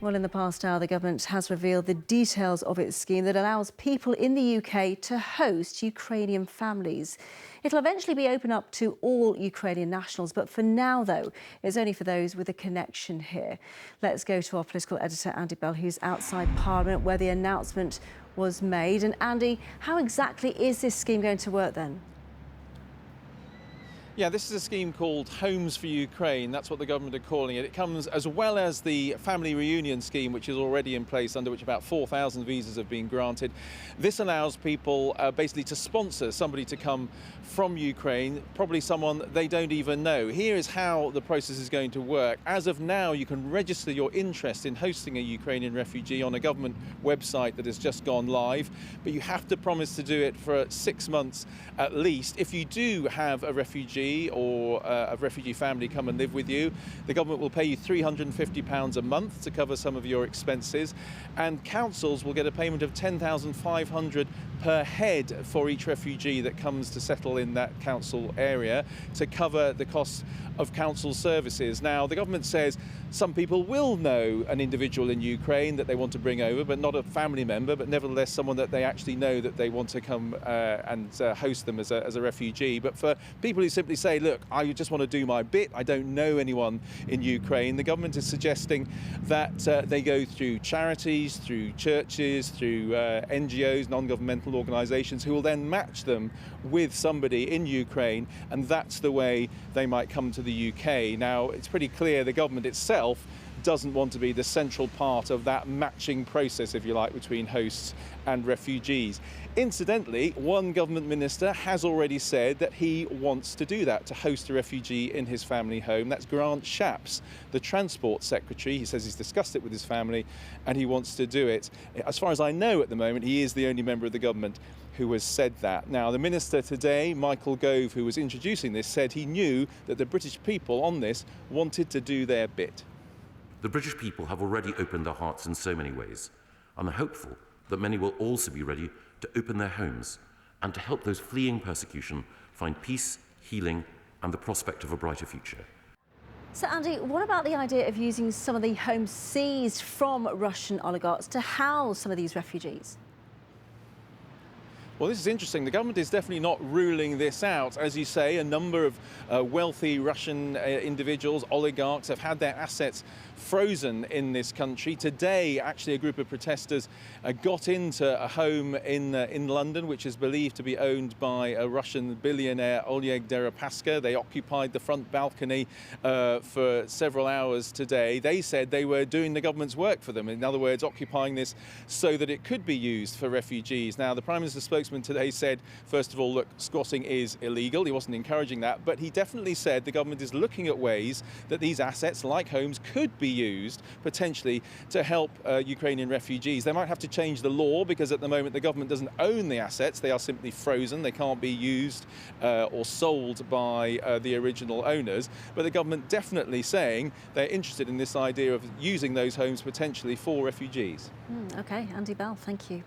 Well, in the past hour, the government has revealed the details of its scheme that allows people in the UK to host Ukrainian families. It'll eventually be open up to all Ukrainian nationals, but for now, though, it's only for those with a connection here. Let's go to our political editor, Andy Bell, who's outside Parliament, where the announcement was made. And Andy, how exactly is this scheme going to work then? Yeah, this is a scheme called Homes for Ukraine. That's what the government are calling it. It comes as well as the family reunion scheme, which is already in place, under which about 4,000 visas have been granted. This allows people basically to sponsor somebody to come from Ukraine, probably someone they don't even know. Here is how the process is going to work. As of now, you can register your interest in hosting a Ukrainian refugee on a government website that has just gone live, but you have to promise to do it for 6 months at least. If you do have a refugee or a refugee family come and live with you, the government will pay you £350 a month to cover some of your expenses, and councils will get a payment of £10,500 per head for each refugee that comes to settle in that council area to cover the costs of council services. Now, the government says some people will know an individual in Ukraine that they want to bring over, but not a family member, but nevertheless someone that they actually know that they want to come and host them as a refugee. But for people who simply say, look, I just want to do my bit, I don't know anyone in Ukraine, the government is suggesting that they go through charities, through churches, through NGOs, non-governmental organisations, who will then match them with somebody in Ukraine, and that's the way they might come to the UK. Now, it's pretty clear the government itself doesn't want to be the central part of that matching process, if you like, between hosts and refugees. Incidentally, one government minister has already said that he wants to do that, to host a refugee in his family home. That's Grant Shapps, the Transport Secretary. He says he's discussed it with his family and he wants to do it. As far as I know at the moment, he is the only member of the government who has said that. Now, the minister today, Michael Gove, who was introducing this, said he knew that the British people on this wanted to do their bit. The British people have already opened their hearts in so many ways, and I'm hopeful that many will also be ready to open their homes and to help those fleeing persecution find peace, healing, and the prospect of a brighter future. So, Andy, what about the idea of using some of the homes seized from Russian oligarchs to house some of these refugees? Well, this is interesting. The government is definitely not ruling this out. As you say, a number of wealthy Russian individuals, oligarchs, have had their assets frozen in this country. Today, actually, a group of protesters got into a home in London, which is believed to be owned by a Russian billionaire, Oleg Deripaska. They occupied the front balcony for several hours today. They said they were doing the government's work for them. In other words, occupying this so that it could be used for refugees. Now, the Prime Minister's spokesman today said, first of all, look, squatting is illegal. He wasn't encouraging that, but he definitely said the government is looking at ways that these assets, like homes, could be used potentially to help Ukrainian refugees. They might have to change the law because at the moment the government doesn't own the assets. They are simply frozen. They can't be used or sold by the original owners. But the government definitely saying they're interested in this idea of using those homes potentially for refugees. OK, Andy Bell, thank you.